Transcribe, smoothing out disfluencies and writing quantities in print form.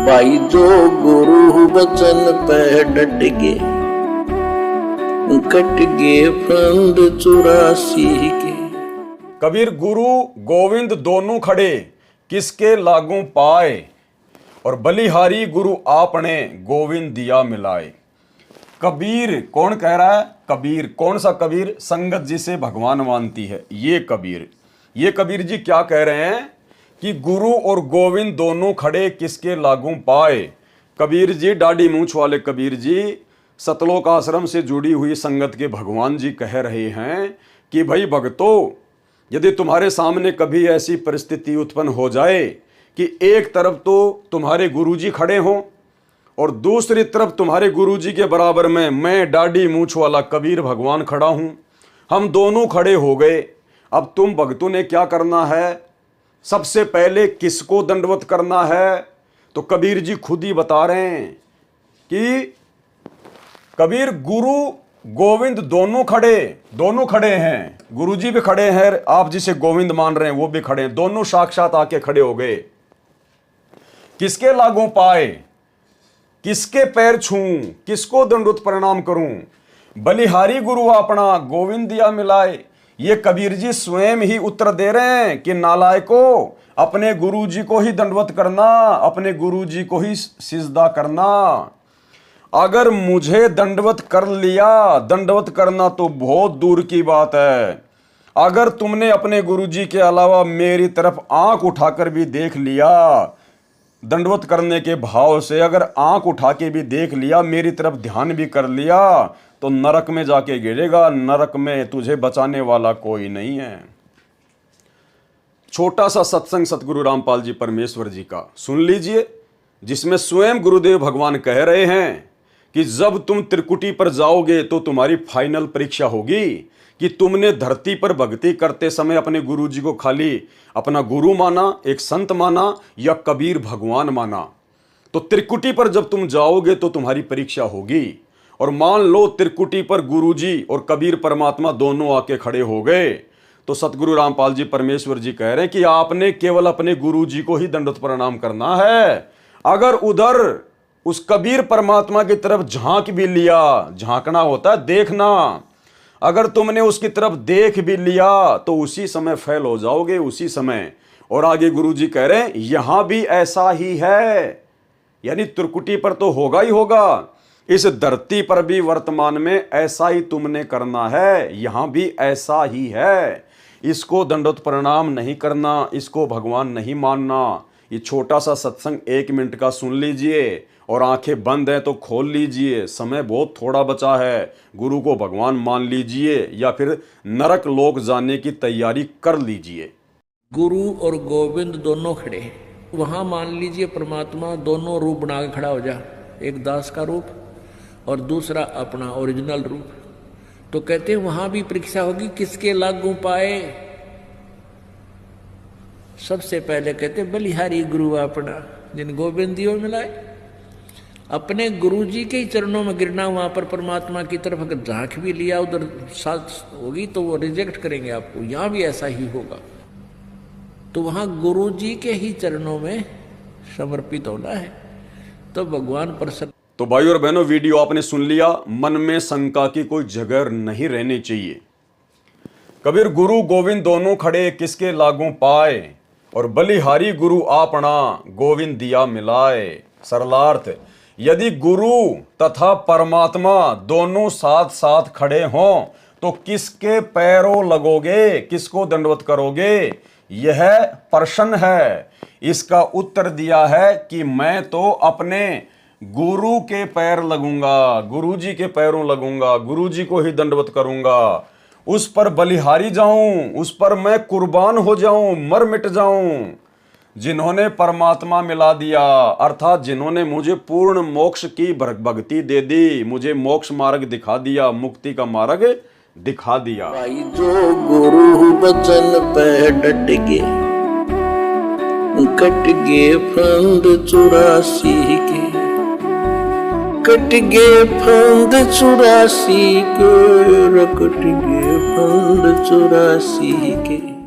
भाई जो गुरु बचन पे डट गे, कट गे फंद 84 के। कबीर गुरु गोविंद दोनों खड़े किसके लागू पाए, और बलिहारी गुरु आपने गोविंद दिया मिलाए। कबीर कौन कह रहा है? कबीर कौन सा कबीर? संगत जिसे भगवान मानती है ये कबीर जी क्या कह रहे हैं कि गुरु और गोविंद दोनों खड़े किसके लागू पाए। कबीर जी दाढ़ी मूंछ वाले कबीर जी सतलोक आश्रम से जुड़ी हुई संगत के भगवान जी कह रहे हैं कि भाई भक्तों, यदि तुम्हारे सामने कभी ऐसी परिस्थिति उत्पन्न हो जाए कि एक तरफ तो तुम्हारे गुरुजी खड़े हों और दूसरी तरफ तुम्हारे गुरुजी के बराबर में मैं दाढ़ी मूंछ वाला कबीर भगवान खड़ा हूं, हम दोनों खड़े हो गए। अब तुम भक्तों ने क्या करना है? सबसे पहले किसको दंडवत करना है? तो कबीर जी खुद ही बता रहे हैं कि कबीर गुरु गोविंद दोनों खड़े हैं। गुरुजी भी खड़े हैं, आप जिसे गोविंद मान रहे हैं वो भी खड़े हैं, दोनों साक्षात आके खड़े हो गए। किसके लागू पाए, किसके पैर छूं, किसको दंडवत प्रणाम करूं? बलिहारी गुरु अपना गोविंद दिया मिलाए। ये कबीर जी स्वयं ही उत्तर दे रहे हैं कि नालायको, अपने गुरुजी को ही दंडवत करना, अपने गुरुजी को ही सिजदा करना। अगर मुझे दंडवत कर लिया, दंडवत करना तो बहुत दूर की बात है, अगर तुमने अपने गुरुजी के अलावा मेरी तरफ आंख उठाकर भी देख लिया, दंडवत करने के भाव से अगर आंख उठा के भी देख लिया, मेरी तरफ ध्यान भी कर लिया, तो नरक में जाके गिरेगा। नरक में तुझे बचाने वाला कोई नहीं है। छोटा सा सत्संग सतगुरु रामपाल जी परमेश्वर जी का सुन लीजिए, जिसमें स्वयं गुरुदेव भगवान कह रहे हैं कि जब तुम त्रिकुटी पर जाओगे तो तुम्हारी फाइनल परीक्षा होगी कि तुमने धरती पर भक्ति करते समय अपने गुरुजी को खाली अपना गुरु माना, एक संत माना, या कबीर भगवान माना। तो त्रिकुटी पर जब तुम जाओगे तो तुम्हारी परीक्षा होगी। और मान लो त्रिकुटी पर गुरुजी और कबीर परमात्मा दोनों आके खड़े हो गए, तो सतगुरु रामपाल जी परमेश्वर जी कह रहे हैं कि आपने केवल अपने गुरुजी को ही दंडवत प्रणाम करना है। अगर उधर उस कबीर परमात्मा की तरफ झांक भी लिया, झांकना होता है देखना, अगर तुमने उसकी तरफ देख भी लिया तो उसी समय फेल हो जाओगे, उसी समय। और आगे गुरुजी कह रहे हैं यहां भी ऐसा ही है, यानी त्रिकुटी पर तो होगा ही होगा, इस धरती पर भी वर्तमान में ऐसा ही तुमने करना है, यहां भी ऐसा ही है। इसको दंडवत प्रणाम नहीं करना, इसको भगवान नहीं मानना। ये छोटा सा सत्संग 1 मिनट का सुन लीजिए और आंखें बंद है तो खोल लीजिए, समय बहुत थोड़ा बचा है। गुरु को भगवान मान लीजिए या फिर नरक लोक जाने की तैयारी कर लीजिए। गुरु और गोविंद दोनों खड़े हैं, वहां मान लीजिए परमात्मा दोनों रूप बना के खड़ा हो जा, एक दास का रूप और दूसरा अपना ओरिजिनल रूप। तो कहते हैं वहां भी परीक्षा होगी, किसके लागू पाए। सबसे पहले कहते बलिहारी गुरु अपना, जिन गोविंद दियो मिलाए। अपने गुरुजी के ही चरणों में गिरना, वहां पर परमात्मा की तरफ अगर झांक भी लिया उधर साथ होगी तो वो रिजेक्ट करेंगे आपको। यहां भी ऐसा ही होगा, तो वहां गुरुजी के ही चरणों में समर्पित होना है, तो भगवान प्रसन्न। तो भाई और बहनों, वीडियो आपने सुन लिया, मन में शंका की कोई जगह नहीं रहनी चाहिए। कबीर गुरु गोविंद दोनों खड़े किसके लागू पाए, और बलिहारी गुरु आपना गोविंद दिया मिलाए। सरलार्थ, यदि गुरु तथा परमात्मा दोनों साथ साथ खड़े हों तो किसके पैरों लगोगे, किसको दंडवत करोगे? यह प्रश्न है। इसका उत्तर दिया है कि मैं तो अपने गुरु के पैर लगूंगा, गुरुजी के पैरों लगूंगा, गुरुजी को ही दंडवत करूंगा, उस पर बलिहारी जाऊं, उस पर मैं कुर्बान हो जाऊं, मर मिट जाऊं। जिन्होंने परमात्मा मिला दिया, अर्थात जिन्होंने मुझे पूर्ण मोक्ष की भक्ति दे दी, मुझे मोक्ष मार्ग दिखा दिया, मुक्ति का मार्ग दिखा दिया। भाई जो गुरु बचन पे डट गे, कट गे फंद 84 के, कट गे फंद 84 के, कट गे फंद 84 के।